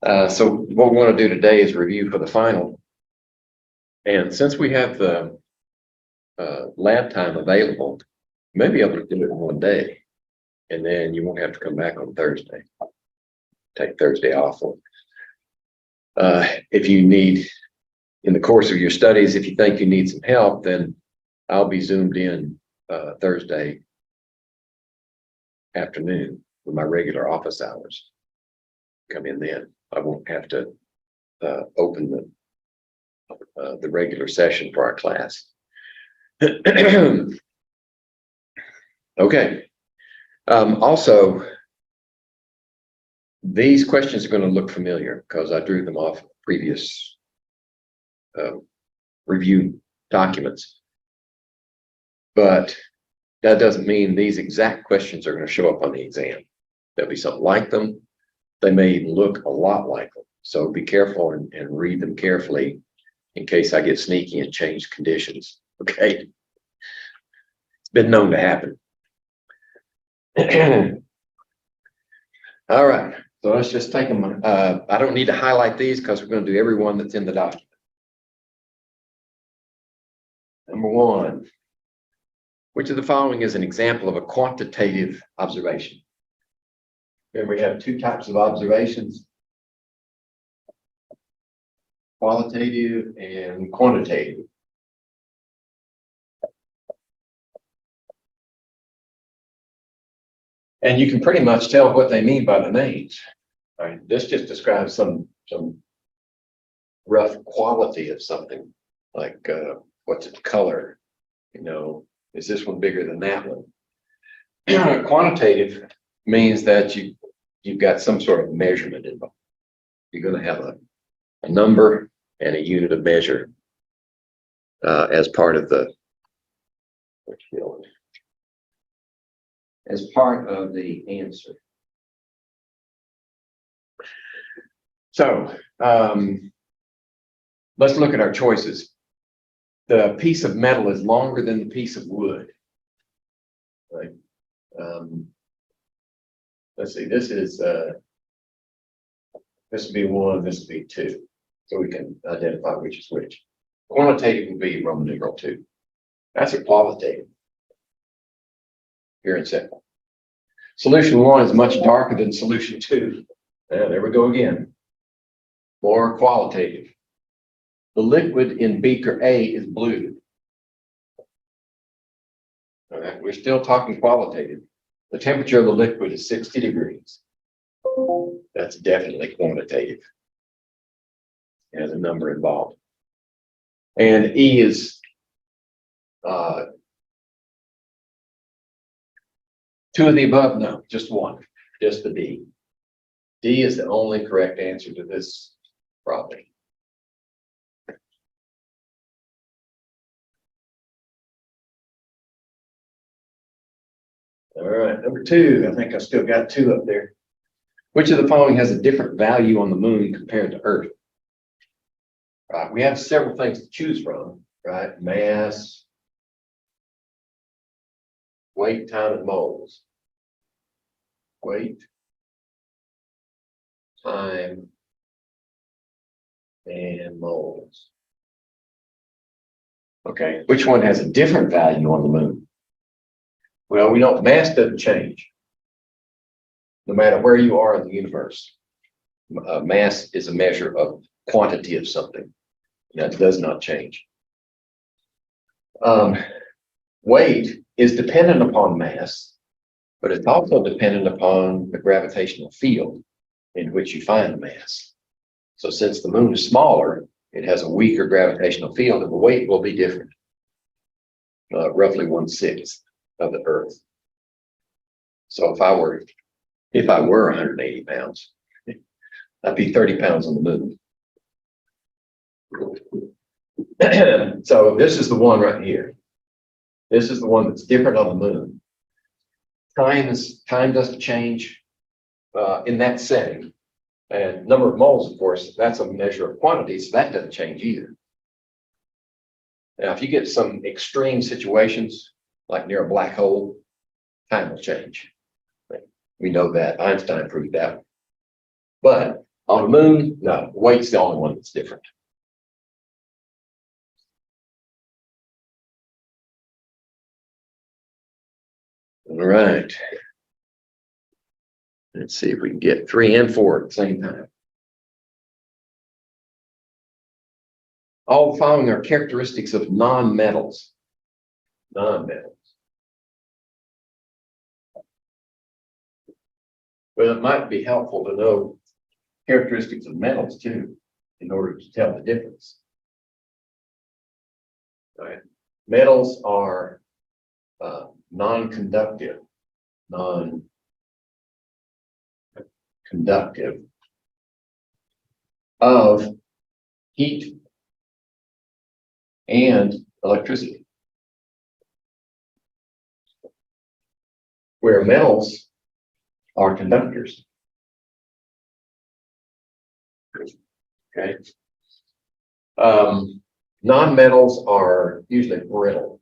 So what we want to do today is review for the final. And since we have the lab time available, you may be able to do it in one day. And then you won't have to come back on Thursday. Take Thursday off. If you need, in the course of your studies, if you think you need some help, then I'll be zoomed in Thursday afternoon with my regular office hours. Come in then. I won't have to open the regular session for our class. Okay. Also, these questions are going to look familiar because I drew them off previous review documents. But that doesn't mean these exact questions are going to show up on the exam. There'll be something like them. They may look a lot like them. So be careful and read them carefully in case I get sneaky and change conditions. Okay. It's been known to happen. All right. So let's just take them. I don't need to highlight these because we're going to do every one that's in the document. Number one, which of the following is an example of a quantitative observation? Remember, we have two types of observations: qualitative and quantitative. And you can pretty much tell what they mean by the names. All right, this just describes some rough quality of something, like what's its color? You know, is this one bigger than that one? Quantitative means that you've got some sort of measurement involved. You're going to have a number and a unit of measure as part of the answer. So let's look at our choices. The piece of metal is longer than the piece of wood. Right. Let's see, this would be 1, this would be 2. So we can identify which is which. Quantitative would be Roman numeral 2. That's a qualitative. Pure and simple. Solution 1 is much darker than solution 2. There we go again. More qualitative. The liquid in beaker A is blue. All right, we're still talking qualitative. The temperature of the liquid is 60 degrees. That's definitely quantitative. It has a number involved. And E is 2 of the above? No, just 1. Just the D. D is the only correct answer to this problem. All right, number 2. I think I still got 2 up there. Which of the following has a different value on the moon compared to Earth? Right, we have several things to choose from, right? Mass, weight, time, and moles. Weight, time, and moles. Okay, which one has a different value on the moon? Well, we know mass doesn't change, no matter where you are in the universe. Mass is a measure of quantity of something. That does not change. Weight is dependent upon mass, but it's also dependent upon the gravitational field in which you find the mass. So since the moon is smaller, it has a weaker gravitational field, and the weight will be different. Roughly 1/6 of the Earth. So if I were 180 pounds, I'd be 30 pounds on the moon. So this is the one right here. This is the one that's different on the moon. Time doesn't change in that setting. And number of moles, of course, that's a measure of quantity, so that doesn't change either. Now, if you get some extreme situations, like near a black hole, time will change. We know that. Einstein proved that. But On the moon, no, weight's the only one that's different. All right. Let's see if we can get 3 and 4 at the same time. All the following are characteristics of non-metals. Non-metals. Well, it might be helpful to know characteristics of metals too, in order to tell the difference. All right. Metals are non-conductive, of heat and electricity. Where metals are conductors. Okay. Non-metals are usually brittle.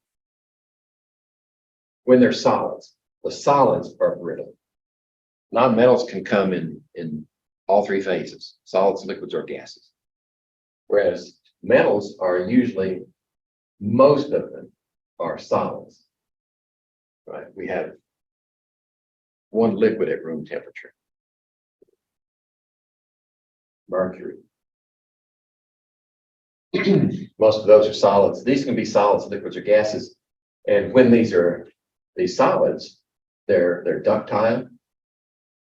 When they're solids, the solids are brittle. Non-metals can come in all 3 phases: solids, liquids, or gases. Whereas metals are usually, most of them are solids. Right? We have one liquid at room temperature. Mercury. Most of those are solids. These can be solids, liquids, or gases. And when these are these solids, they're ductile.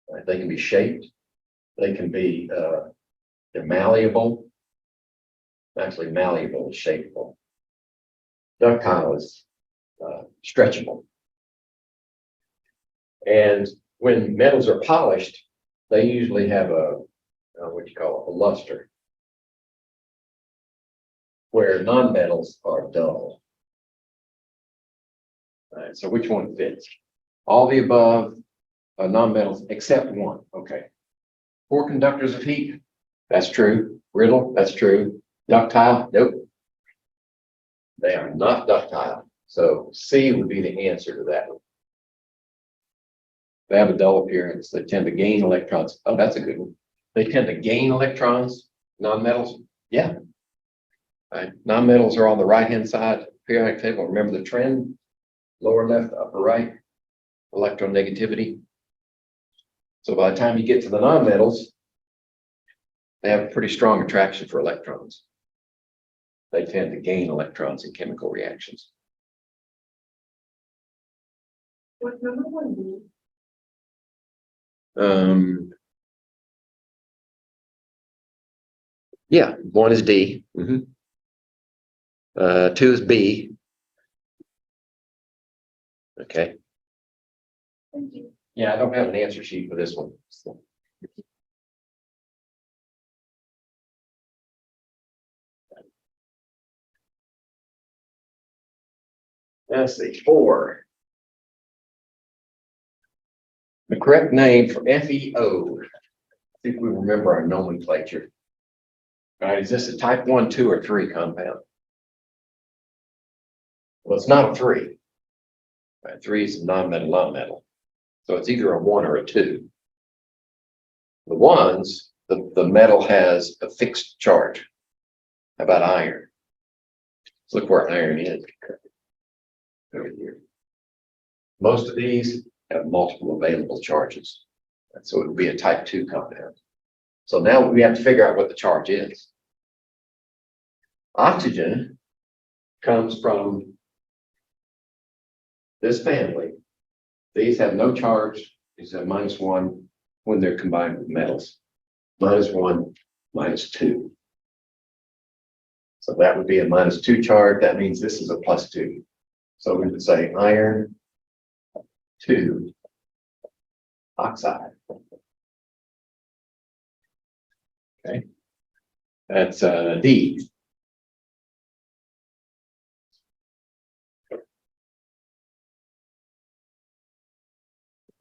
Right? They can be shaped. They can be they're malleable. Actually, malleable is shapeable. Ductile is stretchable. And when metals are polished, they usually have a what you call a luster, where non-metals are dull. All right, so which one fits? All the above non-metals except one. Okay. 4 conductors of heat. That's true. Brittle. That's true. Ductile. Nope. They are not ductile. So C would be the answer to that one. They have a dull appearance. They tend to gain electrons. Oh, that's a good one. They tend to gain electrons. Non-metals. Yeah. Right. Non-metals are on the right-hand side of the periodic table. Remember the trend? Lower left, upper right. Electronegativity. So by the time you get to the non-metals, they have a pretty strong attraction for electrons. They tend to gain electrons in chemical reactions. What number one be? Yeah, 1 is D. 2 is B. Okay. Thank you. Yeah, I don't have an answer sheet for this one. So. Let's see, 4. The correct name for FeO. I think we remember our nomenclature. All right, is this a type 1, 2, or 3 compound? Well, it's not a 3. Right, 3 is a non-metal, non-metal. So it's either a 1 or a 2. The 1s, the metal has a fixed charge. How about iron? Let's look where iron is. Over here. Most of these have multiple available charges. So it would be a type 2 compound. So now we have to figure out what the charge is. Oxygen comes from this family. These have no charge. These have -1 when they're combined with metals. -1, -2. So that would be a -2 charge. That means this is a +2. So we would say iron 2 oxide. Okay. That's D.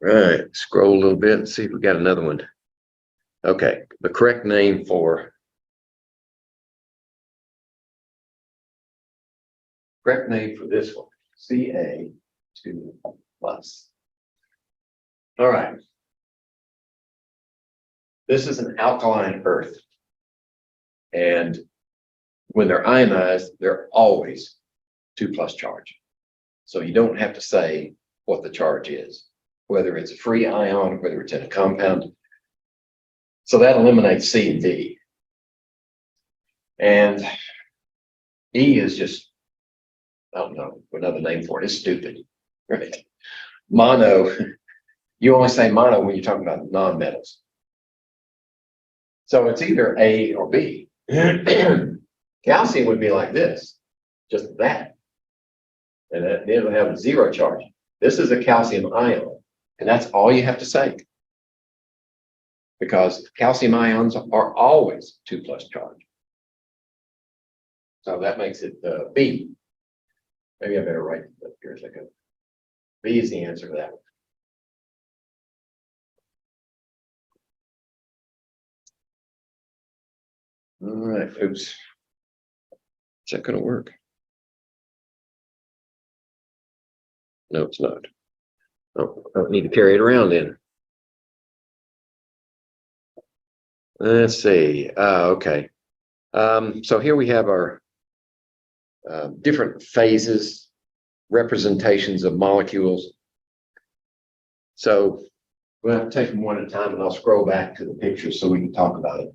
Right, scroll a little bit and see if we got another one. Okay, the correct name for this one, Ca2+. All right. This is an alkaline earth. And when they're ionized, they're always 2+ charge. So you don't have to say what the charge is, whether it's a free ion, whether it's in a compound. So that eliminates C and D. And E is just, I don't know, another name for it. It's stupid, right? Mono, you only say mono when you're talking about nonmetals. So it's either A or B. Calcium would be like this, just that. And it'll have 0 charge. This is a calcium ion, and that's all you have to say. Because calcium ions are always 2+ charge. So that makes it B. Maybe I better write it up here a second. B is the answer to that one. All right, oops. Is that going to work? No, it's not. Oh, I don't need to carry it around then. Let's see. Okay. So here we have our different phases, representations of molecules. So we'll have to take them one at a time, and I'll scroll back to the pictures so we can talk about it.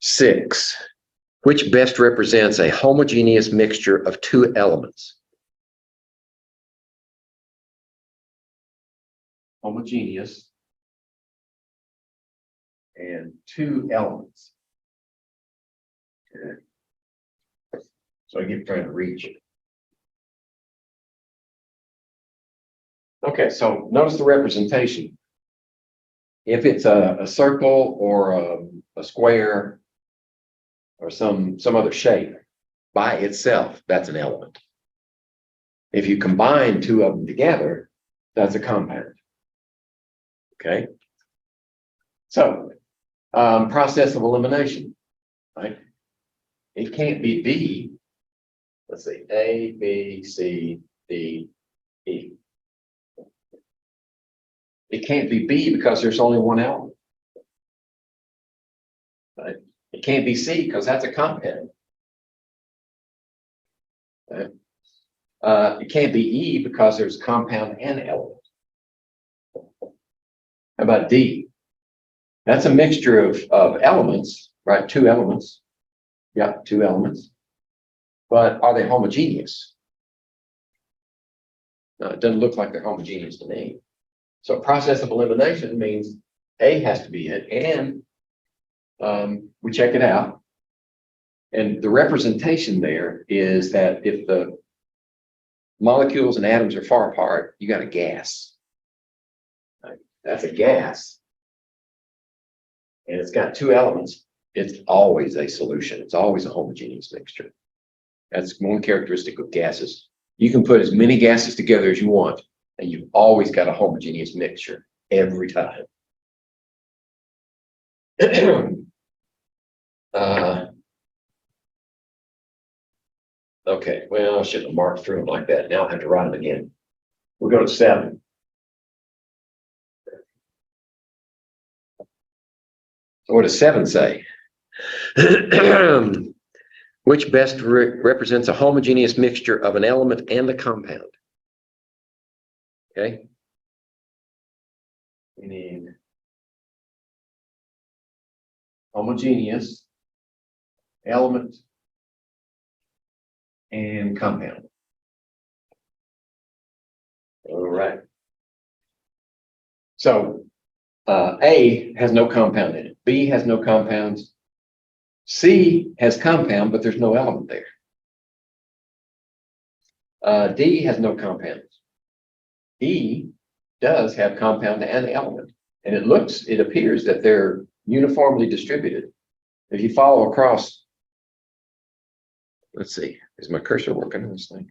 6. Which best represents a homogeneous mixture of 2 elements? Homogeneous and 2 elements. Okay. So I keep trying to reach it. Okay, so notice the representation. If it's a circle or a square or some other shape by itself, that's an element. If you combine 2 of them together, that's a compound. Okay. So process of elimination, right? It can't be B. Let's see, A, B, C, D, E. It can't be B because there's only 1 element. Right? It can't be C because that's a compound. Right? It can't be E because there's compound and element. How about D? That's a mixture of elements, right? 2 elements. Yeah, 2 elements. But are they homogeneous? No, it doesn't look like they're homogeneous to me. So process of elimination means A has to be it, and we check it out. And the representation there is that if the molecules and atoms are far apart, you got a gas. Right? That's a gas. And it's got 2 elements. It's always a solution. It's always a homogeneous mixture. That's one characteristic of gases. You can put as many gases together as you want, and you've always got a homogeneous mixture every time. Okay, well, I shouldn't have marked through them like that. Now I have to write them again. We'll go to 7. So what does 7 say? Which best represents a homogeneous mixture of an element and a compound? Okay. We need homogeneous, element, and compound. All right. So A has no compound in it. B has no compounds. C has compound, but there's no element there. D has no compounds. E does have compound and element, and it appears that they're uniformly distributed. If you follow across, let's see, is my cursor working on this thing?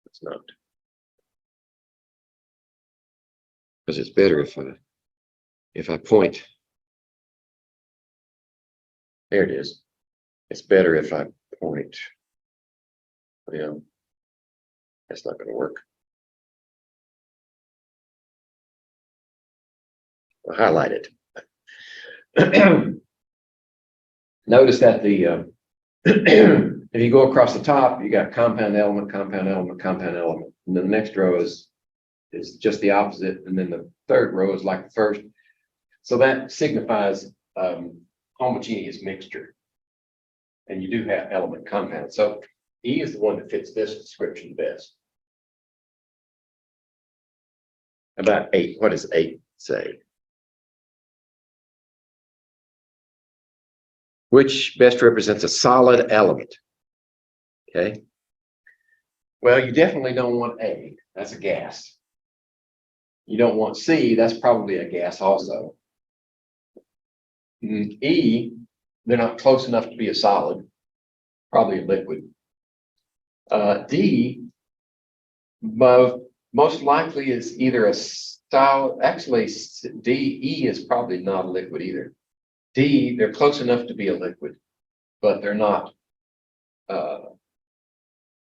It's not. Because it's better if I point. There it is. It's better if I point. Yeah, that's not going to work. I'll highlight it. Notice that the if you go across the top, you got compound element, compound element, compound element, and then the next row is just the opposite, and then the third row is like the first. So that signifies homogeneous mixture, and you do have element compound. So E is the one that fits this description best. About 8. What does 8 say? Which best represents a solid element? Okay. Well, you definitely don't want A. That's a gas. You don't want C. That's probably a gas also. E, they're not close enough to be a solid. Probably a liquid. D, most likely is either a solid. Actually, E is probably not a liquid either. D, they're close enough to be a liquid, but they're not.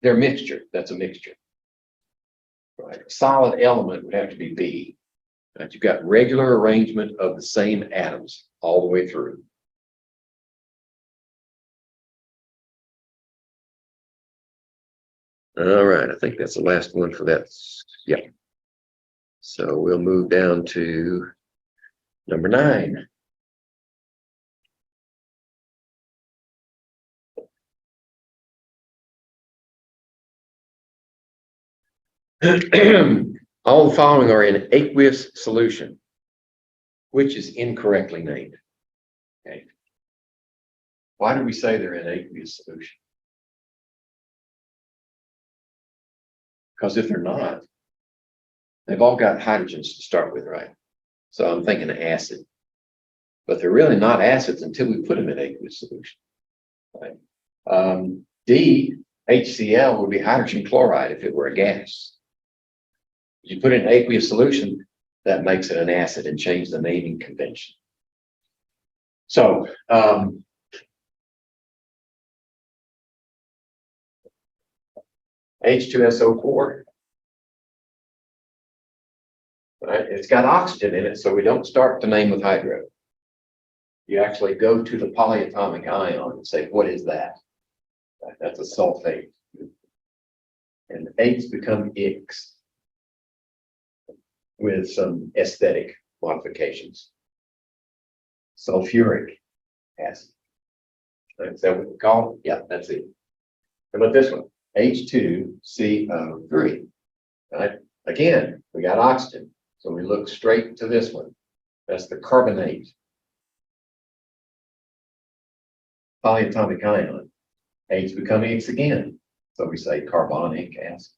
They're mixture. That's a mixture. Right. Solid element would have to be B. Right. You've got regular arrangement of the same atoms all the way through. All right, I think that's the last one for that. Yeah. So we'll move down to number 9. All the following are in aqueous solution, which is incorrectly named. Okay. Why do we say they're in aqueous solution? Because if they're not, they've all got hydrogens to start with, right? So I'm thinking acid. But they're really not acids until we put them in aqueous solution. Right? D, HCl would be hydrogen chloride if it were a gas. You put it in aqueous solution, that makes it an acid and change the naming convention. So H2SO4, right? It's got oxygen in it, so we don't start the name with hydro. You actually go to the polyatomic ion and say, what is that? That's a sulfate. And H's become X with some aesthetic modifications. Sulfuric acid. Is that what we call it? Yeah, that's it. How about this one? H2CO3. Right? Again, we got oxygen. So we look straight to this one. That's the carbonate. Polyatomic ion. H become X again. So we say carbonic acid.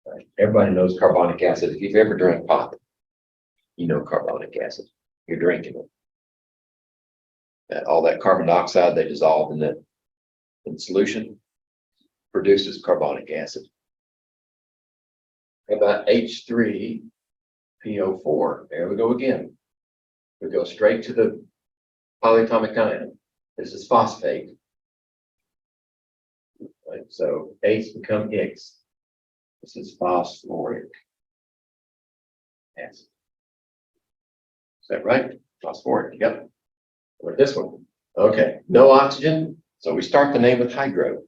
Right. Everybody knows carbonic acid. If you've ever drank pop, you know carbonic acid. You're drinking it. All that carbon dioxide they dissolve in the solution produces carbonic acid. How about H3PO4? There we go again. We go straight to the polyatomic ion. This is phosphate. Right. So H become X. This is phosphoric acid. Is that right? Phosphoric, yep. Or this one. Okay, no oxygen. So we start the name with hydro.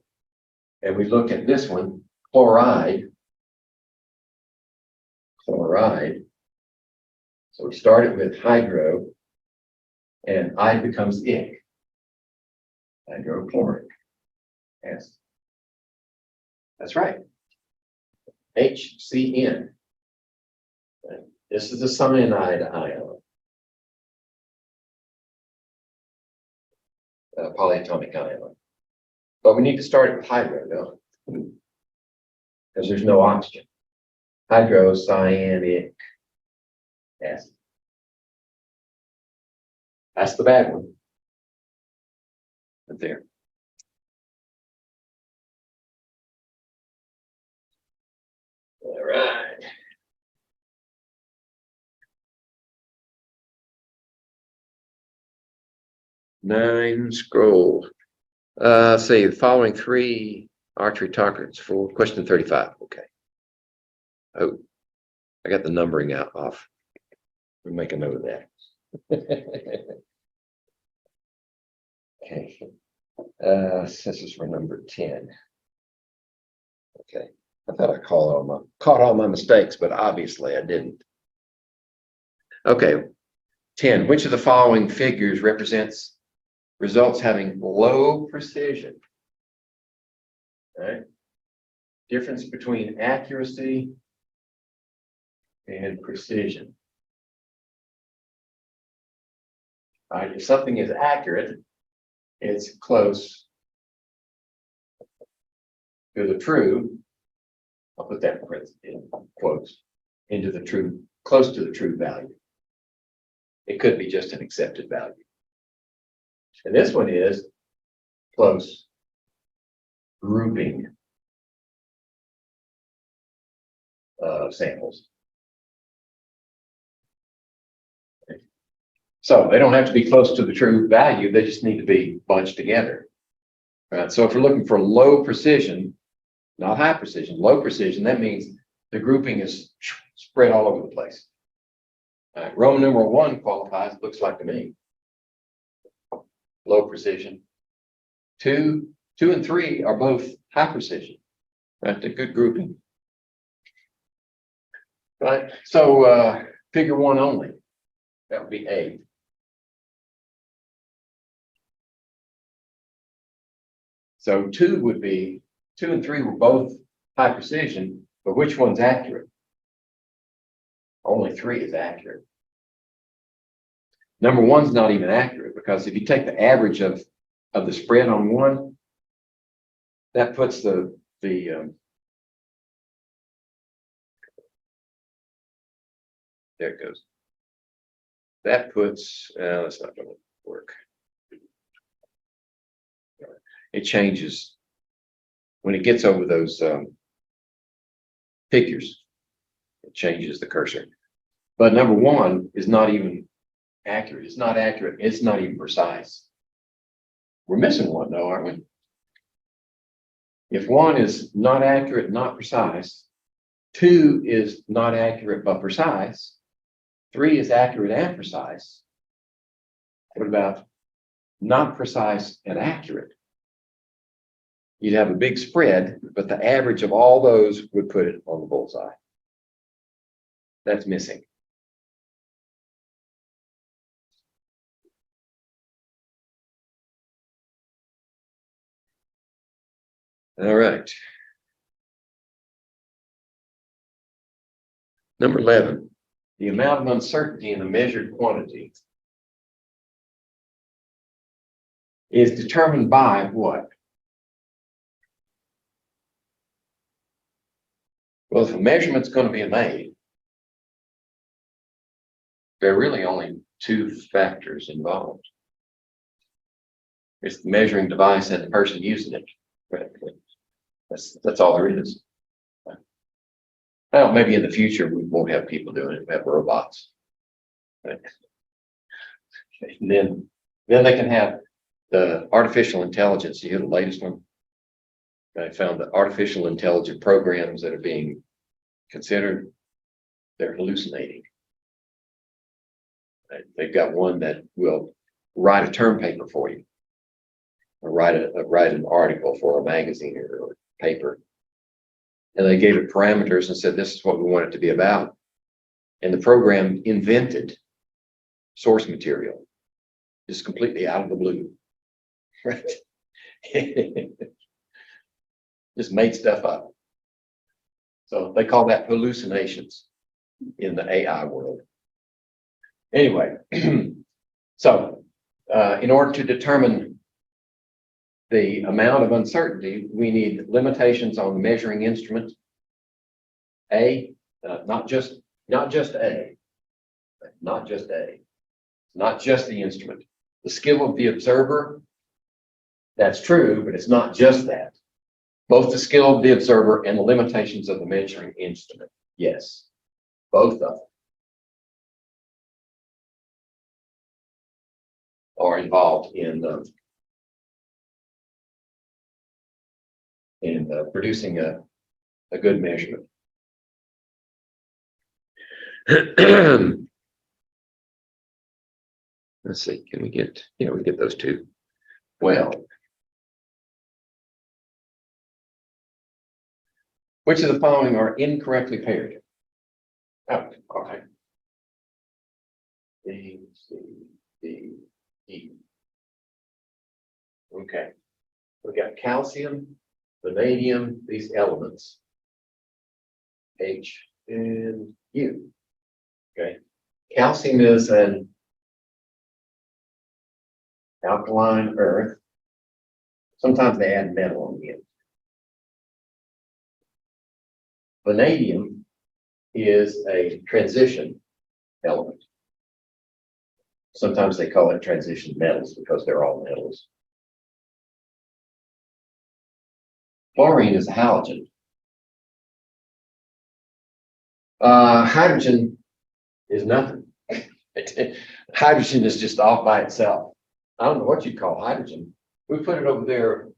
And we look at this one, chloride. Chloride. So we start it with hydro, and I becomes ic. Hydrochloric acid. That's right. HCN. This is a cyanide ion. Polyatomic ion. But we need to start it with hydro, though, because there's no oxygen. Hydrocyanic acid. That's the bad one. Right there. All right. Nine scroll. See the following 3 archery targets for question 35. Okay. Oh, I got the numbering off. We make a note of that. Okay. This is for number 10. Okay. I thought I caught all my mistakes, but obviously I didn't. Okay. 10. Which of the following figures represents results having low precision? All right. Difference between accuracy and precision. All right. If something is accurate, it's close to the true. I'll put that in quotes into the true, close to the true value. It could be just an accepted value. And this one is close grouping of samples. So they don't have to be close to the true value, they just need to be bunched together. Right? So if we're looking for low precision, not high precision, low precision, that means the grouping is spread all over the place. All right, Roman numeral 1 qualifies, looks like to me. Low precision. 2 and 3 are both high precision. Right, they're good grouping. Right, so figure 1 only. That would be A. So 2 would be, 2 and 3 were both high precision, but which one's accurate? Only 3 is accurate. Number 1's not even accurate, because if you take the average of the spread on 1, that puts there it goes. That puts, that's not going to work. It changes when it gets over those figures. It changes the cursor. But number 1 is not even accurate. It's not accurate. It's not even precise. We're missing 1 though, aren't we? If 1 is not accurate, not precise, 2 is not accurate but precise, 3 is accurate and precise. What about not precise and accurate? You'd have a big spread, but the average of all those would put it on the bullseye. That's missing. All right. Number 11, the amount of uncertainty in a measured quantity is determined by what? Well, if a measurement's going to be made, there are really only 2 factors involved. It's the measuring device and the person using it. That's all there is. Well, maybe in the future we won't have people doing it, we'll have robots. Right? And then they can have the artificial intelligence. You hear the latest one? I found that artificial intelligent programs that are being considered, they're hallucinating. Right? They've got one that will write a term paper for you, or write an article for a magazine or a paper. And they gave it parameters and said, this is what we want it to be about. And the program invented source material, just completely out of the blue. Right? Just made stuff up. So they call that hallucinations in the AI world. Anyway, so in order to determine the amount of uncertainty, we need limitations on the measuring instrument. Not just A, not just the instrument. The skill of the observer, that's true, but it's not just that. Both the skill of the observer and the limitations of the measuring instrument. Yes, both of them are involved in producing a good measurement. Let's see, can we get, yeah, we get those two. Well. Which of the following are incorrectly paired? Oh, okay. B, C, D, E. Okay. We got calcium, vanadium, these elements. H and U. Okay. Calcium is an alkaline earth. Sometimes they add metal on the end. Vanadium is a transition element. Sometimes they call it transition metals because they're all metals. Fluorine is a halogen. Hydrogen is nothing. Hydrogen is just off by itself. I don't know what you call hydrogen. We put it over there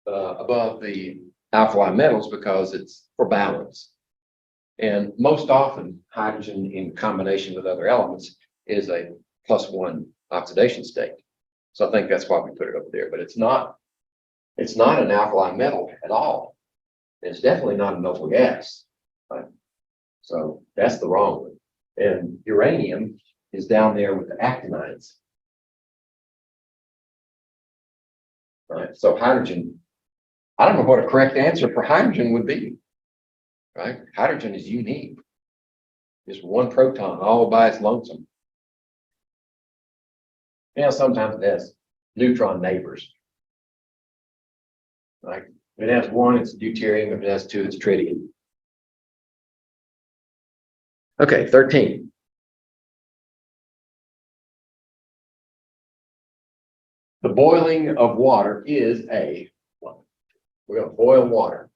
above the alkali metals because it's for balance. And most often hydrogen in combination with other elements is a +1 oxidation state. So I think that's why we put it over there, but it's not an alkali metal at all. It's definitely not a noble gas. Right? So that's the wrong one. And uranium is down there with the actinides. Right. So hydrogen, I don't know what a correct answer for hydrogen would be. Right? Hydrogen is unique. Just one proton all by its lonesome. Yeah, sometimes it has neutron neighbors. Right? If it has one, it's deuterium. If it has two, it's tritium. Okay, 13. The boiling of water is a, we're going to boil water.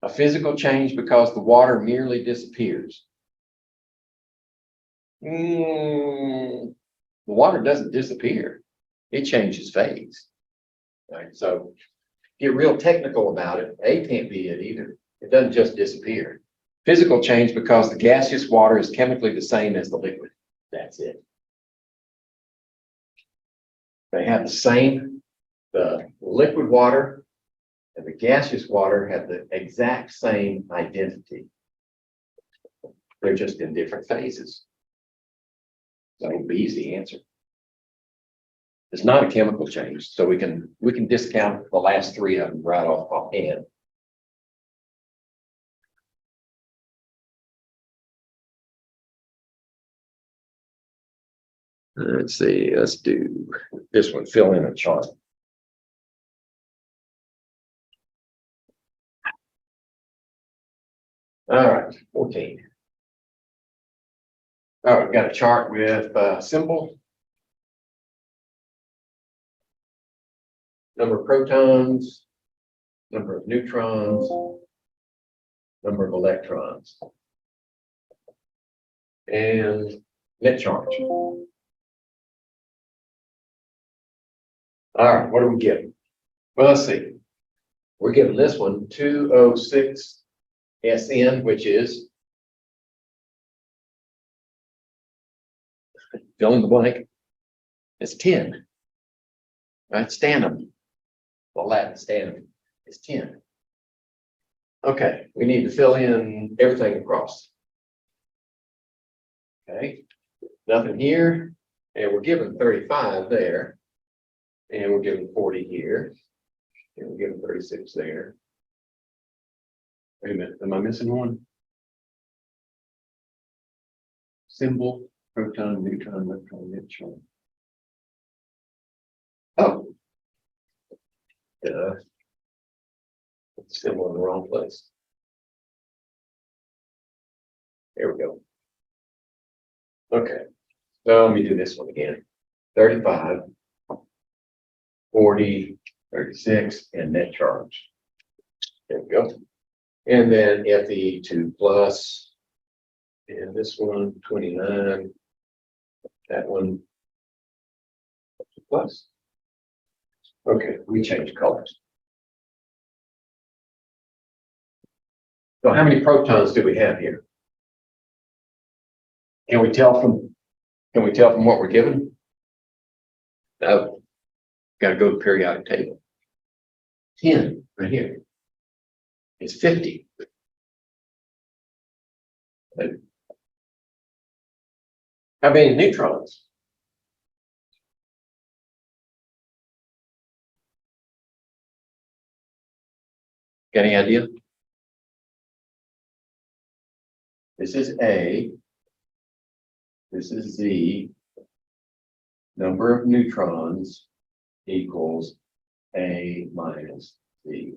A physical change because the water merely disappears. The water doesn't disappear. It changes phase. Right? So get real technical about it. A can't be it either. It doesn't just disappear. Physical change because the gaseous water is chemically the same as the liquid. That's it. They have the same, the liquid water and the gaseous water have the exact same identity. They're just in different phases. So B is the answer. It's not a chemical change, so we can discount the last three of them right offhand. Let's see, let's do This one, fill in a chart. All right, 14. All right, we've got a chart with symbol, number of protons, number of neutrons, number of electrons, and net charge. All right, what are we getting? Well, let's see. We're given this one 206 SN, which is fill in the blank. It's 10. Right? Stannum. The Latin stannum is 10. Okay, we need to fill in everything across. Okay, nothing here. And we're given 35 there. And we're given 40 here. And we're given 36 there. Wait a minute, am I missing one? Symbol, proton, neutron, electron, neutron. Oh. Symbol in the wrong place. There we go. Okay, so let me do this one again. 35, 40, 36, and net charge. There we go. And then Fe2 plus, and this one, 29, that one, plus. Okay, we change colors. So how many protons do we have here? Can we tell from what we're given? No. Got to go to the periodic table. 10 right here. It's 50. How many neutrons? Got any idea? This is A. This is Z. Number of neutrons equals A minus Z.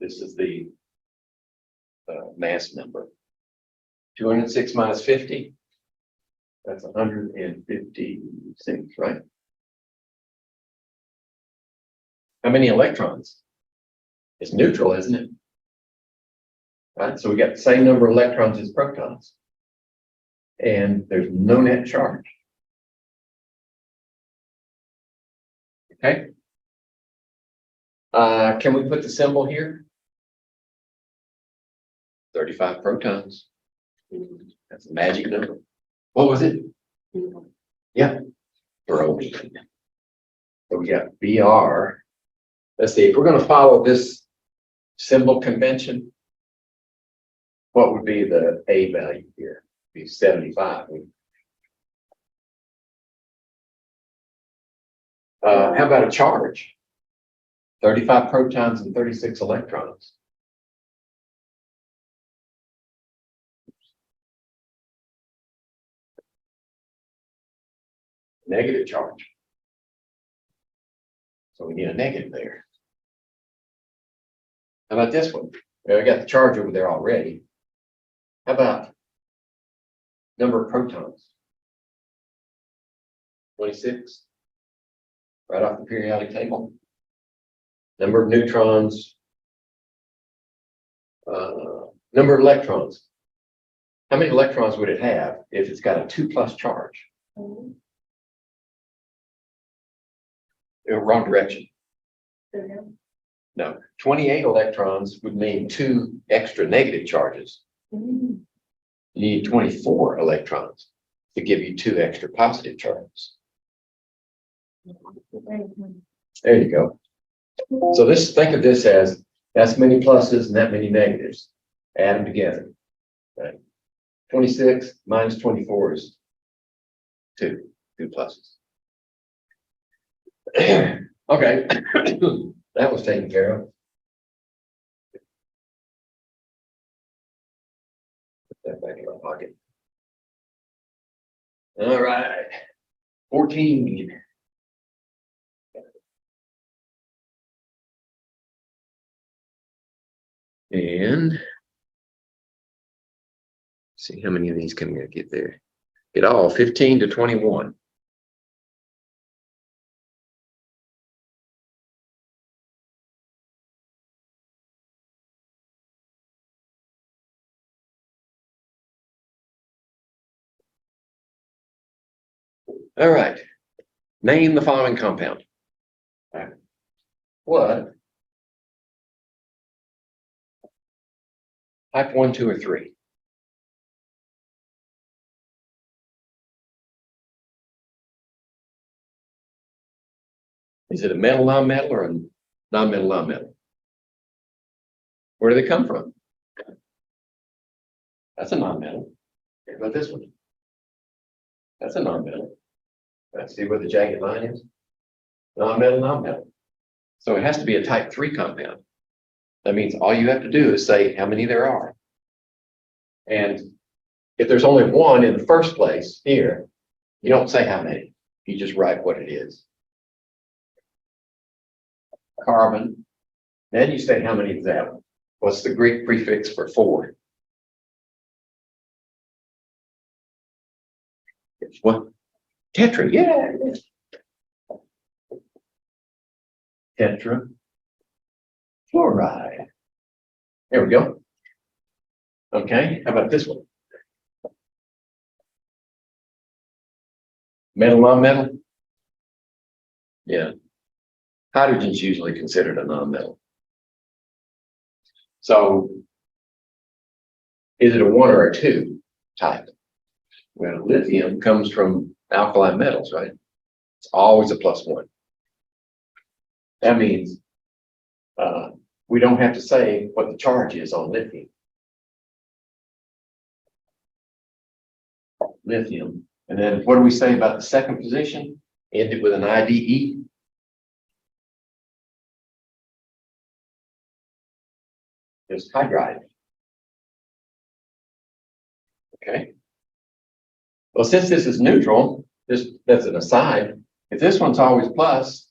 This is the mass number. 206 minus 50. That's 156, right? How many electrons? It's neutral, isn't it? Right, so we got the same number of electrons as protons. And there's no net charge. Okay. Can we put the symbol here? 35 protons. That's a magic number. What was it? Yeah. Bromine. So we got Br. Let's see, if we're going to follow this symbol convention, what would be the A value here? Be 75. How about a charge? 35 protons and 36 electrons. Negative charge. So we need a negative there. How about this one? I got the charge over there already. How about number of protons? 26. Right off the periodic table. Number of neutrons. Number of electrons. How many electrons would it have if it's got a 2+ charge? Wrong direction. No, 28 electrons would mean 2 extra negative charges. You need 24 electrons to give you 2 extra positive charges. There you go. So think of this as that's many pluses and that many negatives. Add them together. Right? 26 minus 24 is 2 pluses. Okay, that was taken care of. Put that back in my pocket. All right, 14. And see how many of these can we get there. Get all 15 to 21. All right. Name the following compound. What? Type 1, 2, or 3. Is it a metal nonmetal or a nonmetal nonmetal? Where do they come from? That's a nonmetal. What about this one? That's a nonmetal. Let's see where the jagged line is. Nonmetal, nonmetal. So it has to be a type 3 compound. That means all you have to do is say how many there are. And if there's only one in the first place here, you don't say how many. You just write what it is. Carbon. Then you say how many is that one? What's the Greek prefix for 4? It's what? Tetra, yeah. Tetra fluoride. There we go. Okay, how about this one? Metal, nonmetal? Yeah. Hydrogen's usually considered a nonmetal. So, is it a 1 or a 2? type. Well, lithium comes from alkali metals, right? It's always a +1. That means we don't have to say what the charge is on lithium. Lithium. And then what do we say about the second position? End it with an IDE. There's hydride. Okay. Well, since this is neutral, that's an aside. If this one's always plus,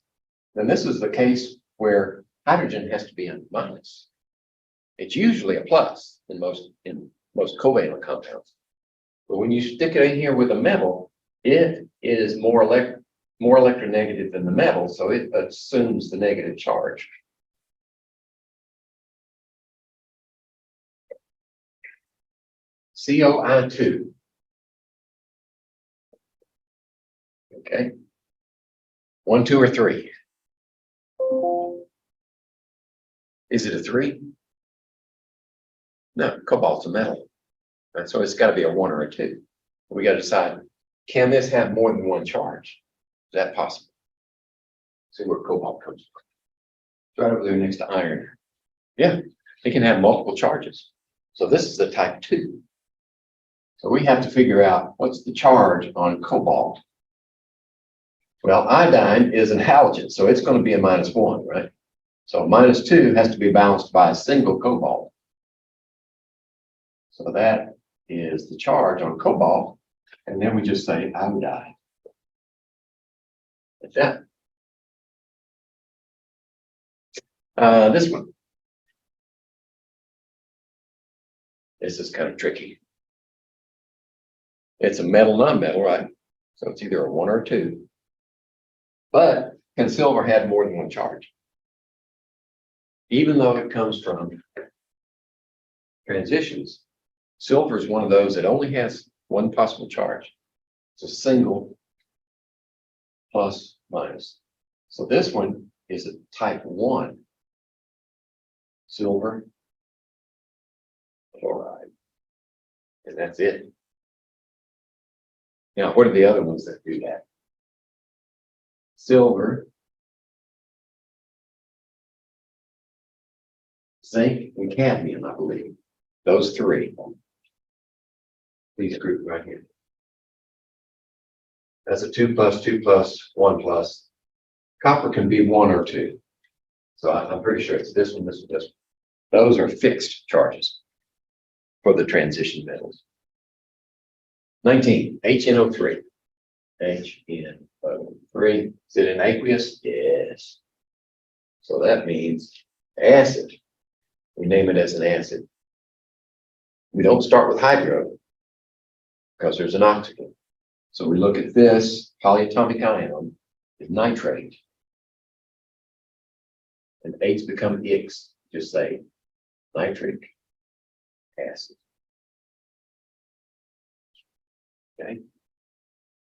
then this is the case where hydrogen has to be a minus. It's usually a plus in most covalent compounds. But when you stick it in here with a metal, it is more electronegative than the metal, so it assumes the negative charge. COI2. Okay. 1, 2, or 3. Is it a 3? No, cobalt's a metal. Right, so it's got to be a 1 or a 2. We got to decide, can this have more than one charge? Is that possible? See where cobalt comes from. It's right over there next to iron. Yeah, it can have multiple charges. So this is the type 2. So we have to figure out what's the charge on cobalt. Well, iodine is an halogen, so it's going to be a -1, right? So -2 has to be balanced by a single cobalt. So that is the charge on cobalt, and then we just say iodide. Like that. This one. This is kind of tricky. It's a metal, non-metal, right? So it's either a 1 or a 2. But can silver have more than one charge? Even though it comes from transitions, silver is one of those that only has one possible charge. It's a single plus minus. So this one is a type 1 silver chloride. And that's it. Now, what are the other ones that do that? Silver, zinc, and cadmium, I believe. Those 3. These group right here. That's a 2+, 2+, 1+. Copper can be 1 or 2. So I'm pretty sure it's this one, this one, this one. Those are fixed charges for the transition metals. 19, HNO3. HNO3. Is it an aqueous? Yes. So that means acid. We name it as an acid. We don't start with hydro because there's an oxygen. So we look at this polyatomic ion is nitrate. And H's become X. Just say nitric acid. Okay.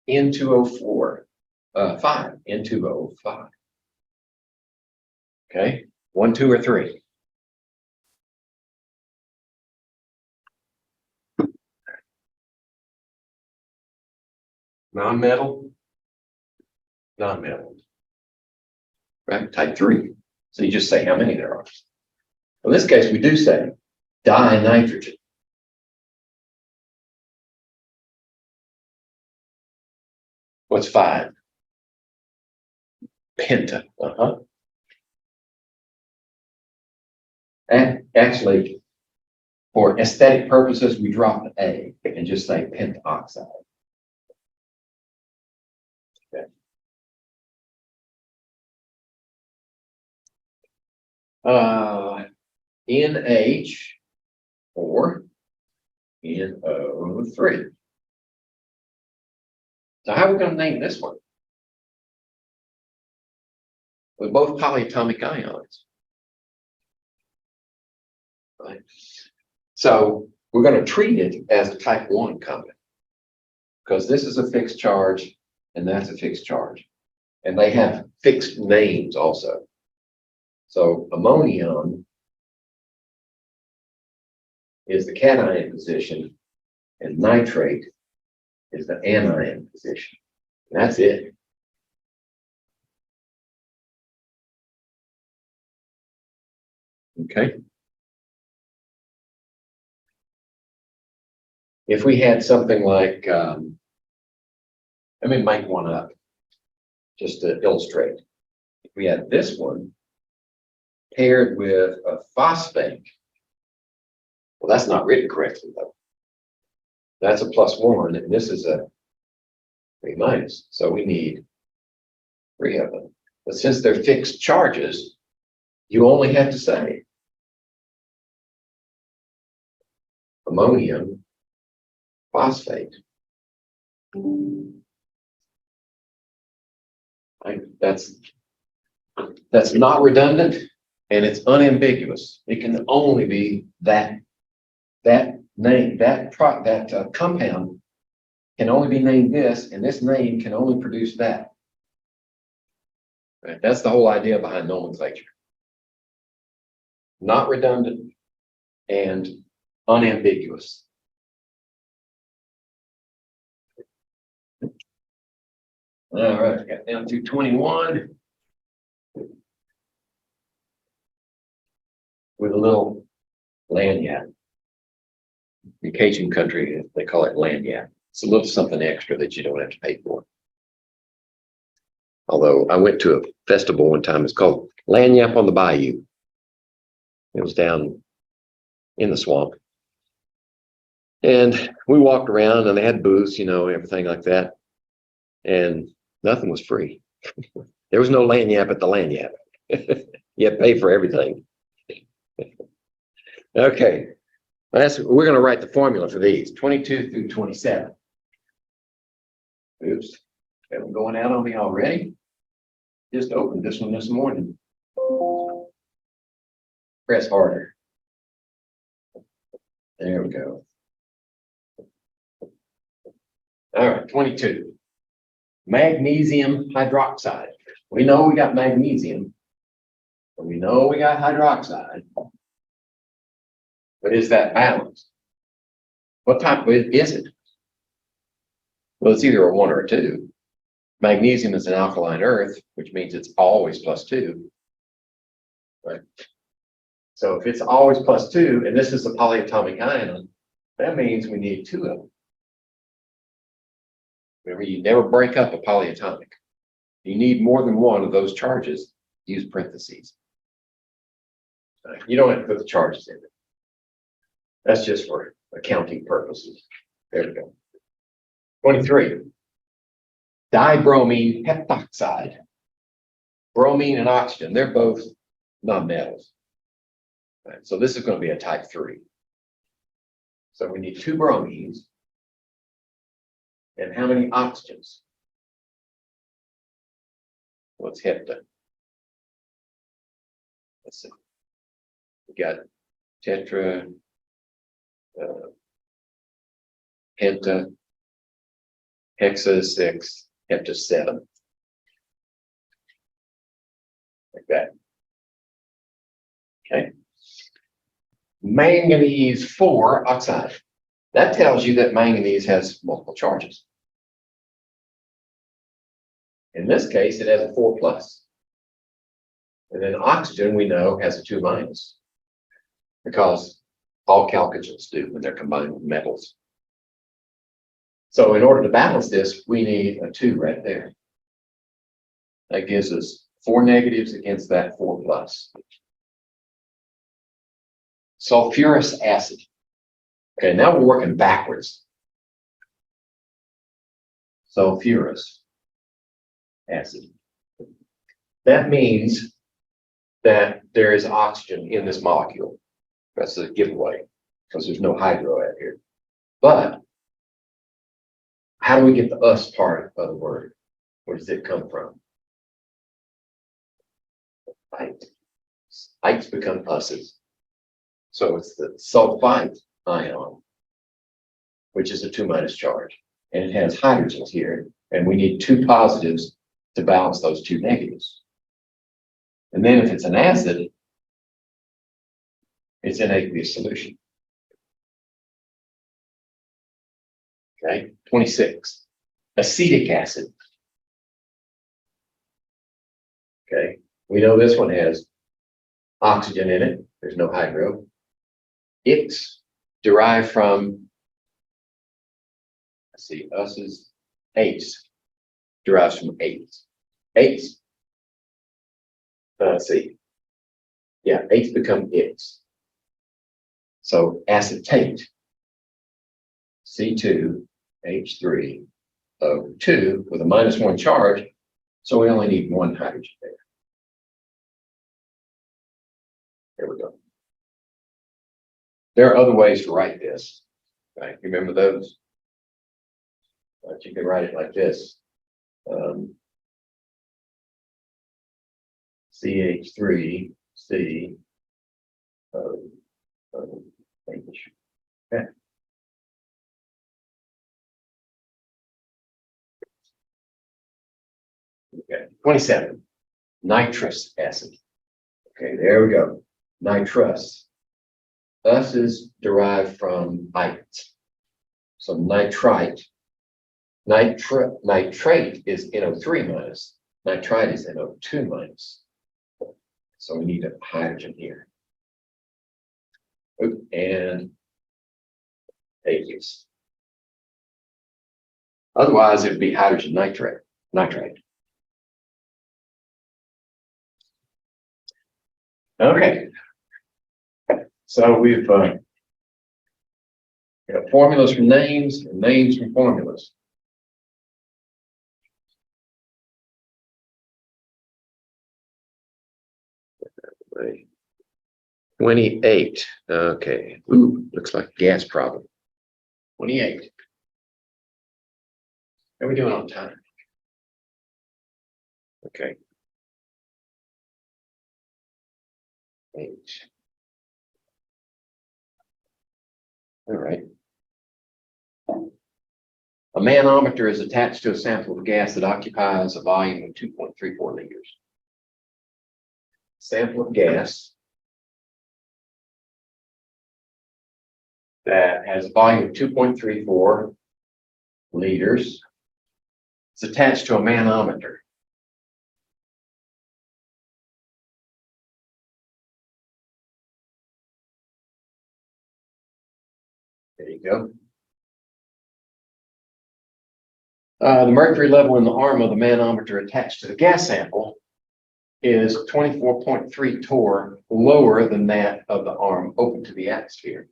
N2O4, 5, N2O5. Okay, 1, 2, or 3. Non-metal, non-metal. Right, type 3. So you just say how many there are. In this case, we do say dinitrogen. What's 5? Penta. And actually, for aesthetic purposes, we drop the A and just say pentoxide. Okay. NH or NO3. So how are we going to name this one? With both polyatomic ions. Right. So we're going to treat it as a type 1 compound because this is a fixed charge and that's a fixed charge. And they have fixed names also. So ammonium is the cation position and nitrate is the anion position. And that's it. Okay. If we had something like, let me make one up just to illustrate. If we had this one paired with a phosphate, well, that's not written correctly though. That's a +1, and this is a 3-. So we need 3 of them. But since they're fixed charges, you only have to say ammonium phosphate. That's not redundant, and it's unambiguous. It can only be that name, that compound can only be named this, and this name can only produce that. Right? That's the whole idea behind nomenclature. Not redundant and unambiguous. All right, got down to 21 with a little lanyard. In Cajun country, they call it lanyard. It's a little something extra that you don't have to pay for. Although I went to a festival one time, it's called Lanyap on the Bayou. It was down in the swamp. And we walked around and they had booths, you know, everything like that. And nothing was free. There was no lanyap at the lanyap. You had to pay for everything. Okay. We're going to write the formula for these 22 through 27. Oops. Got them going out on me already. Just opened this one this morning. Press harder. There we go. All right, 22. Magnesium hydroxide. We know we got magnesium, and we know we got hydroxide. But is that balanced? What type is it? Well, it's either a 1 or a 2. Magnesium is an alkaline earth, which means it's always +2. Right? So if it's always +2, and this is a polyatomic ion, that means we need 2 of them. Remember, you never break up a polyatomic. You need more than one of those charges. Use parentheses. Right? You don't have to put the charges in it. That's just for accounting purposes. There we go. 23. Dibromine heptoxide. Bromine and oxygen, they're both nonmetals. Right, so this is going to be a type 3. So we need 2 bromines. And how many oxygens? What's hepta? Let's see. We got tetra, penta, hexa 6, hepta 7. Like that. Okay. Manganese 4 oxide. That tells you that manganese has multiple charges. In this case, it has a 4+. And then oxygen, we know, has a 2-, because all chalcogens do when they're combined with metals. So in order to balance this, we need a 2 right there. That gives us 4 negatives against that 4+. Sulfurous acid. Okay, now we're working backwards. Sulfurous acid. That means that there is oxygen in this molecule. That's a giveaway because there's no hydro out here. But how do we get the us part of the word? Where does it come from? Right. Ites become us's. So it's the sulfite ion, which is a 2- charge. And it has hydrogens here. And we need 2 positives to balance those 2 negatives. And then if it's an acid, it's in aqueous solution. Okay, 26, acetic acid. Okay, we know this one has oxygen in it. There's no hydro. It's derived from, let's see, us is ACE, derives from ACE. ACE. Let's see. Yeah, ACE become X. So acetate, C2H3O2 with a -1 charge. So we only need one hydrogen there. There we go. There are other ways to write this, right? Remember those? But you can write it like this. CH3, C, O, H. Okay. Okay, 27, nitrous acid. Okay, there we go. Nitrous. Us is derived from ite. So nitrite. Nitrate is NO3 minus. Nitrite is NO2 minus. So we need a hydrogen here. Oop, and aqueous. Otherwise, it would be hydrogen nitrate. Okay. So we've got formulas from names and names from formulas. Right. 28. Okay. Ooh, looks like a gas problem. 28. How are we doing on time? Okay. H. All right. A manometer is attached to a sample of gas that occupies a volume of 2.34 liters. Sample of gas that has a volume of 2.34 liters. It's attached to a manometer. There you go. The mercury level in the arm of the manometer attached to the gas sample is 24.3 torr lower than that of the arm open to the atmosphere.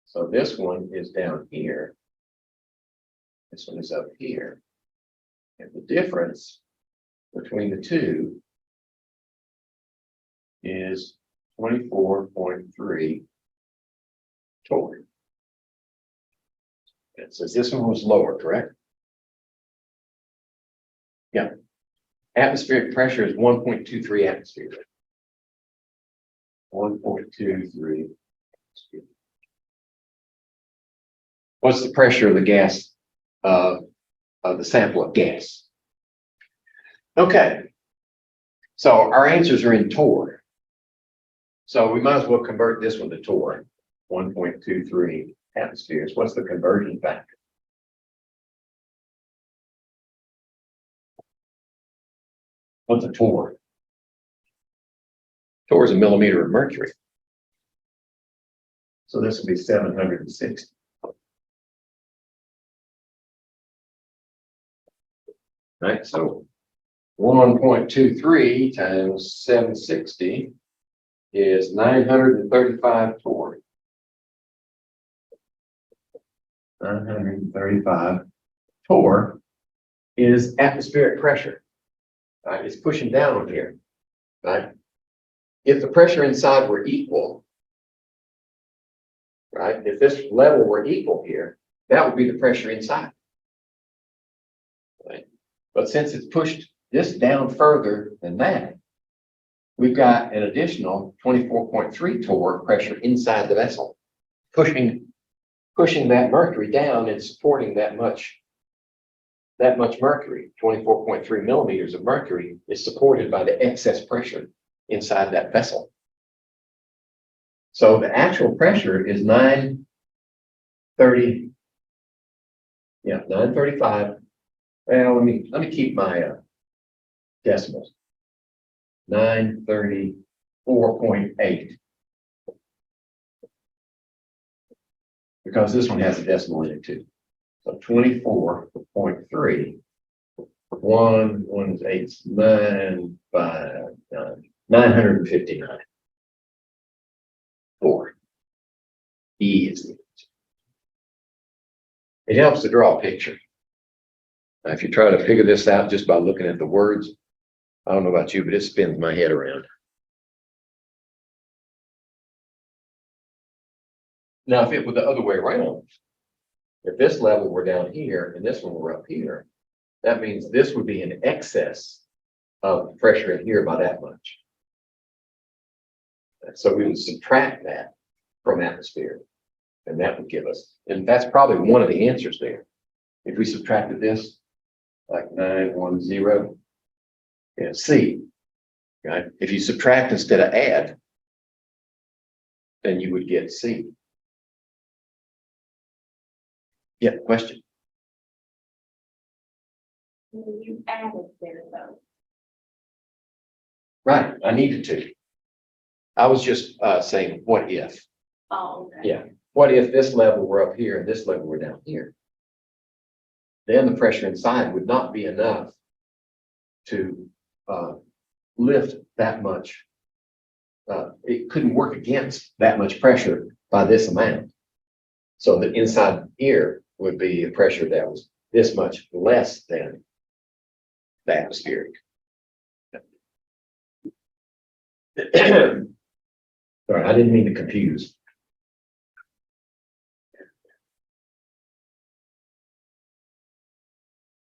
So this one is down here. This one is up here. And the difference between the two is 24.3 torr. It says this one was lower, correct? Yeah. Atmospheric pressure is 1.23 atmosphere. 1.23. What's the pressure of the gas, of the sample of gas? Okay. So our answers are in torr. So we might as well convert this one to torr. 1.23 atmospheres. What's the conversion factor? What's a torr? Torr is a millimeter of mercury. So this will be 760. Right, so 1.23 times 760 is 935 torr. 935 torr is atmospheric pressure. Right, it's pushing down on here. Right, if the pressure inside were equal, right, if this level were equal here, that would be the pressure inside. Right, but since it's pushed this down further than that, we've got an additional 24.3 torr pressure inside the vessel, pushing that mercury down and supporting that much mercury. 24.3 millimeters of mercury is supported by the excess pressure inside that vessel. So the actual pressure is 935 Yeah, 935. Well, let me keep my decimals. 934.8. Because this one has a decimal in it too. So 24.3. One is 8, 9, 5, 9, 959. 4. E is the answer. It helps to draw a picture. Now, if you try to figure this out just by looking at the words, I don't know about you, but it spins my head around. Now, if it were the other way around, if this level were down here and this one were up here, that means this would be in excess of pressure in here by that much. So we would subtract that from atmosphere, and that would give us, and that's probably one of the answers there. If we subtracted this, like 910, yeah, C, right? If you subtract instead of add, then you would get C. Yeah, question. You added there though. Right, I needed to. I was just saying, what if? Oh, okay. Yeah, what if this level were up here and this level were down here? Then the pressure inside would not be enough to lift that much. It couldn't work against that much pressure by this amount. So the inside here would be a pressure that was this much less than the atmospheric. Sorry, I didn't mean to confuse.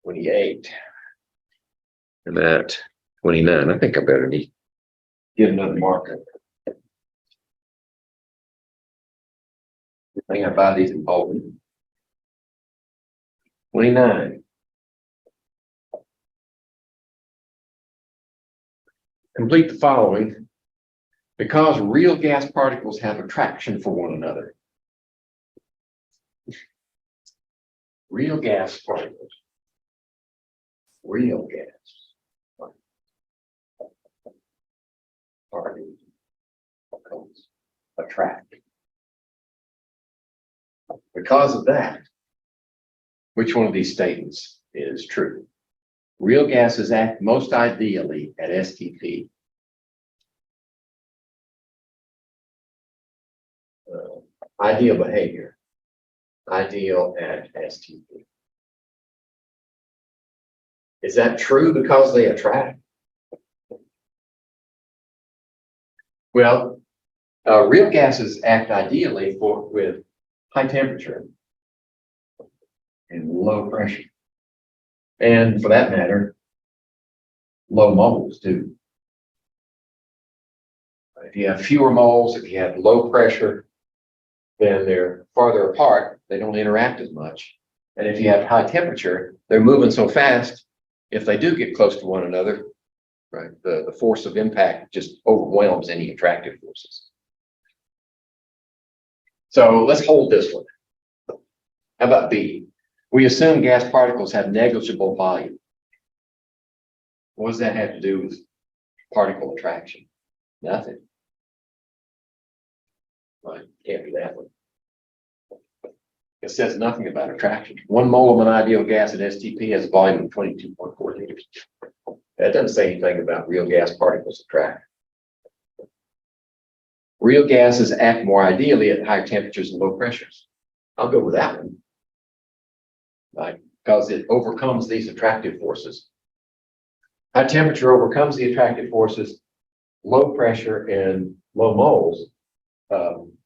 $28. And at 29, I think I better need get another marker. I think I buy these in bulk. 29. Complete the following. Because real gas particles have attraction for one another. Real gas particles. Real gas particles attract. Because of that, which one of these statements is true? Real gases act most ideally at STP. Ideal behavior. Ideal at STP. Is that true because they attract? Well, real gases act ideally with high temperature and low pressure. And for that matter, low moles too. If you have fewer moles, if you have low pressure, then they're farther apart. They don't interact as much. And if you have high temperature, they're moving so fast. If they do get close to one another, right, the force of impact just overwhelms any attractive forces. So let's hold this one. How about B? We assume gas particles have negligible volume. What does that have to do with particle attraction? Nothing. Right, can't be that one. It says nothing about attraction. 1 mole of an ideal gas at STP has a volume of 22.4 liters. That doesn't say anything about real gas particles attract. Real gases act more ideally at higher temperatures and low pressures. I'll go with that one. Right, because it overcomes these attractive forces. High temperature overcomes the attractive forces. Low pressure and low moles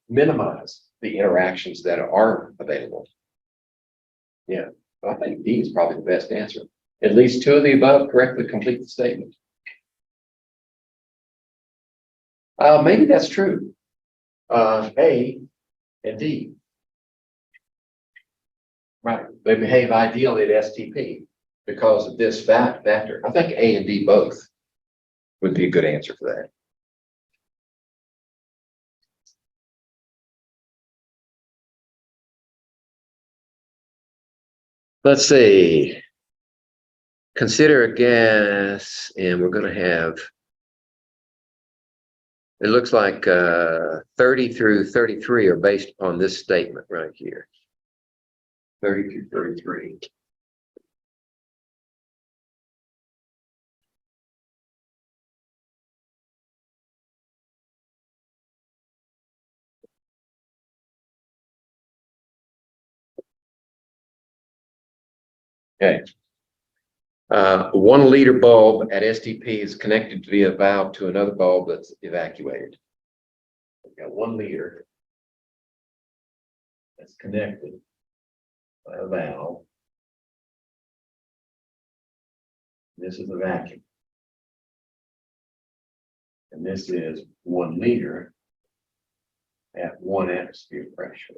minimize the interactions that are available. Yeah, I think D is probably the best answer. At least 2 of the above correctly complete the statement. Maybe that's true. A and D. Right, they behave ideally at STP because of this factor. I think A and D both would be a good answer for that. Let's see. Consider a gas, and we're going to have, it looks like 30 through 33 are based on this statement right here. 30 through 33. Okay. 1 liter bulb at STP is connected via valve to another bulb that's evacuated. We've got 1 liter that's connected by a valve. This is a vacuum. And this is 1 liter at 1 atmosphere pressure.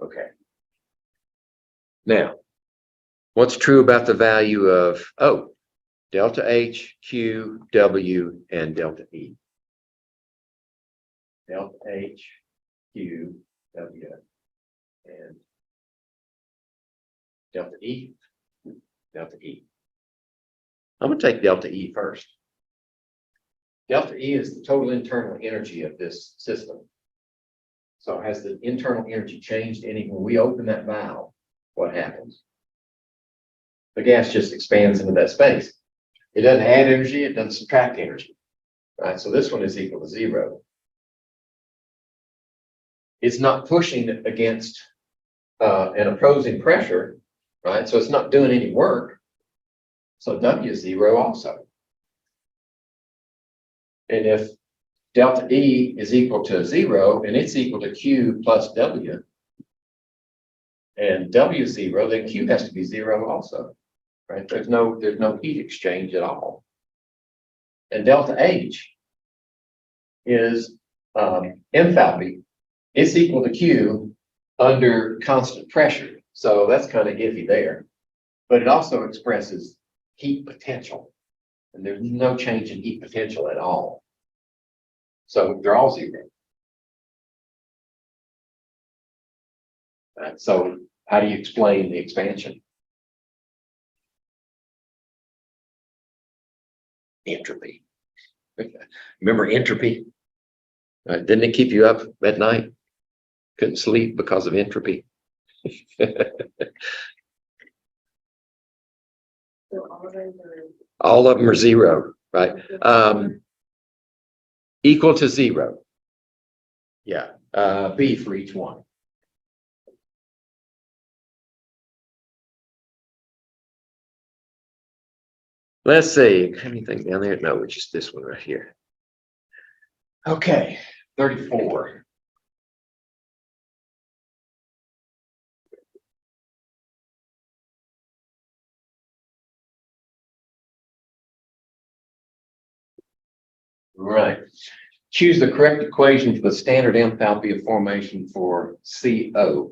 Okay. Now, what's true about the value of, delta H, Q, W, and delta E? Delta H, Q, W, and delta E. Delta E. I'm going to take delta E first. Delta E is the total internal energy of this system. So has the internal energy changed any? When we open that valve, what happens? The gas just expands into that space. It doesn't add energy, it doesn't subtract energy. Right? So this one is equal to 0. It's not pushing against an opposing pressure, right? So it's not doing any work. So W is 0 also. And if delta E is equal to 0 and it's equal to Q plus W, and W is 0, then Q has to be 0 also, right? There's no heat exchange at all. And delta H is enthalpy. It's equal to Q under constant pressure. So that's kind of iffy there. But it also expresses heat potential. And there's no change in heat potential at all. So they're all 0. Right, so how do you explain the expansion? Entropy. Remember entropy? Didn't it keep you up at night? Couldn't sleep because of entropy. So all of those are. All of them are 0, right? Equal to 0. Yeah, B for each one. Let's see, anything down there? No, it's just this one right here. Okay, 34. Right. Choose the correct equation for the standard enthalpy of formation for CO.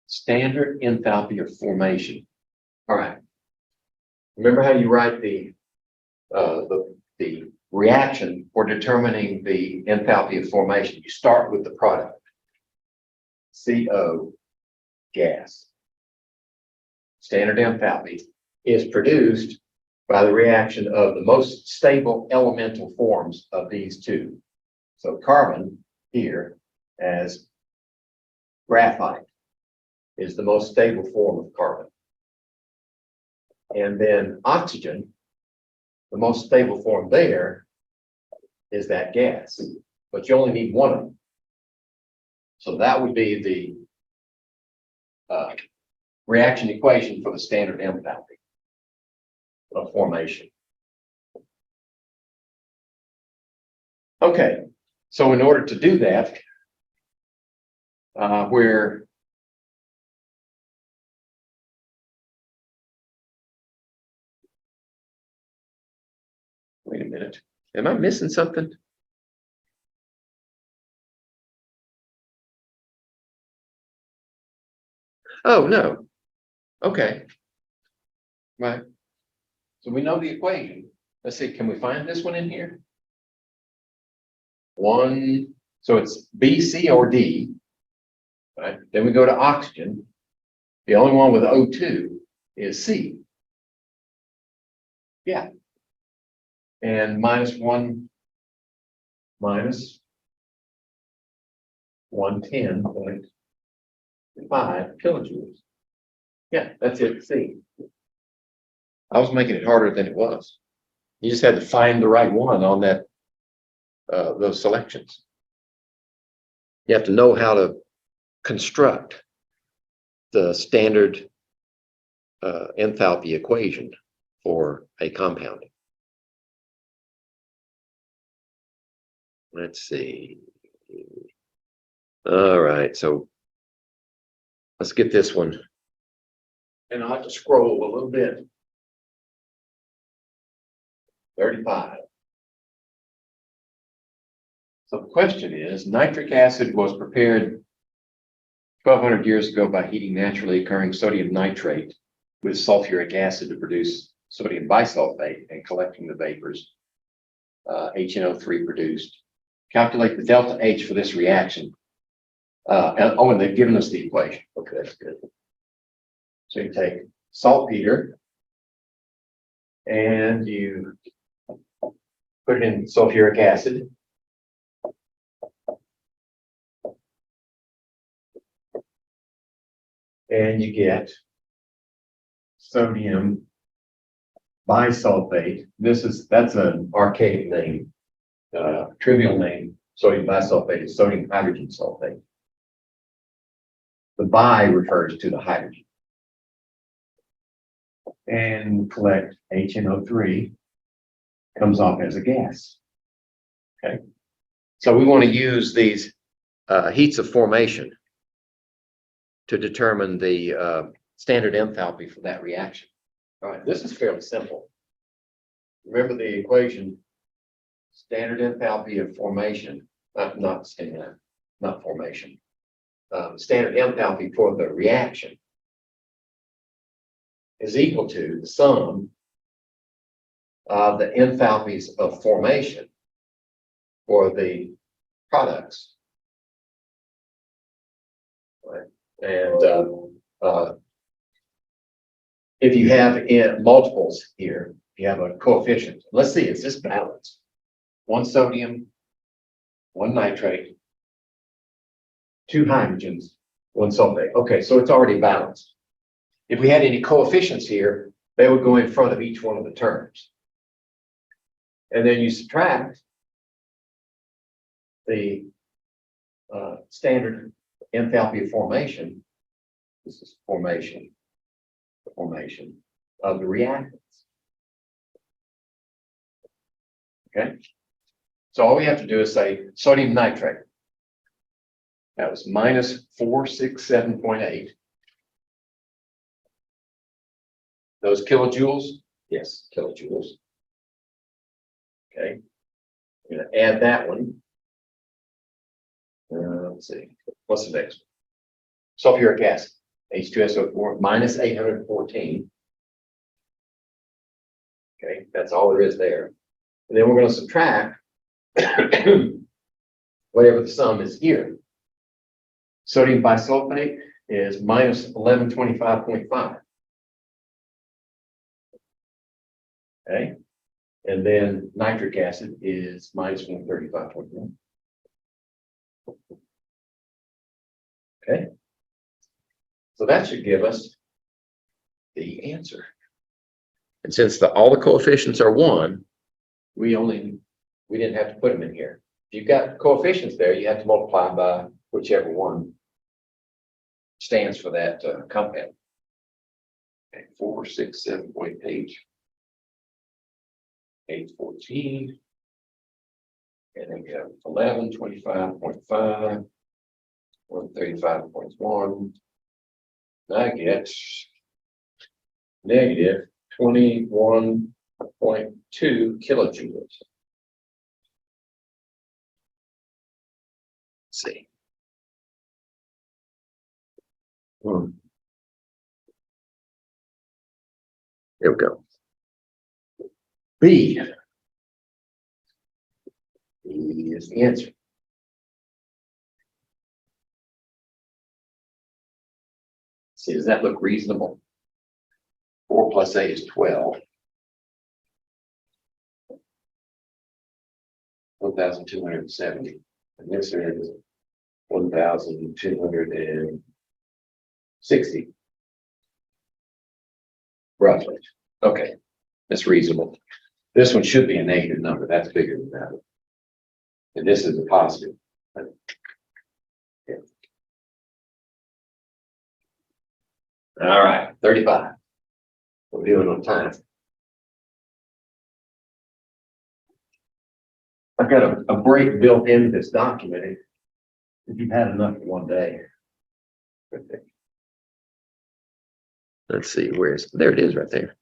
Standard enthalpy of formation. All right. Remember how you write the reaction for determining the enthalpy of formation? You start with the product. CO gas. Standard enthalpy is produced by the reaction of the most stable elemental forms of these two. So carbon here as graphite is the most stable form of carbon. And then oxygen, the most stable form there is that gas, but you only need one of them. So that would be the reaction equation for the standard enthalpy of formation. Okay, so in order to do that, we're wait a minute, am I missing something? Oh, no. Okay. Right. So we know the equation. let's see, can we find this one in here? One, so it's B, C, or D. Right, then we go to oxygen. The only one with O2 is C. Yeah. And minus 110.5 kilojoules. Yeah, that's it, C. I was making it harder than it was. You just had to find the right one on that, those selections. You have to know how to construct the standard enthalpy equation for a compound. Let's see. All right, so let's get this one. And I'll have to scroll a little bit. 35. So the question is, nitric acid was prepared 1,200 years ago by heating naturally occurring sodium nitrate with sulfuric acid to produce sodium bisulfate and collecting the vapors HNO3 produced. Calculate the delta H for this reaction. And they've given us the equation. Okay, that's good. So you take saltpeter and you put it in sulfuric acid. And you get sodium bisulfate. That's an archaic name, trivial name. Sodium bisulfate is sodium hydrogen sulfate. The bi refers to the hydrogen. And collect HNO3, comes off as a gas. Okay. So we want to use these heats of formation to determine the standard enthalpy for that reaction. All right, this is fairly simple. Remember the equation, standard enthalpy of formation, not formation. Standard enthalpy for the reaction is equal to the sum of the enthalpies of formation for the products. Right. And if you have in multiples here, you have a coefficient. Let's see, is this balanced? One sodium, one nitrate, two hydrogens, one sulfate. Okay, so it's already balanced. If we had any coefficients here, they would go in front of each one of the terms. And then you subtract the standard enthalpy of formation. This is formation of the reactants. Okay. So all we have to do is say sodium nitrate. That was minus 467.8. Those kilojoules? Yes, kilojoules. Okay. I'm going to add that one. Let's see. What's the next one? Sulfuric acid, H2SO4, minus 814. Okay, that's all there is there. And then we're going to subtract whatever the sum is here. Sodium bisulfate is minus 1125.5. Okay. And then nitric acid is minus 135.1. Okay. So that should give us the answer. And since all the coefficients are 1, we didn't have to put them in here. If you've got coefficients there, you have to multiply by whichever one stands for that compound. Okay, 467.8, 814, and then we have 1125.5, 135.1. I get negative 21.2 kilojoules. Let's see. Here we go. B is the answer. See, does that look reasonable? 4 plus 8 is 12. 1,270. And this is 1,260. Roughly. Okay, that's reasonable. This one should be a negative number. That's bigger than that. And this is a positive. Yeah. All right, 35. We're doing on time. I've got a break built into this document. If you've had enough in one day. Let's see, there it is right there.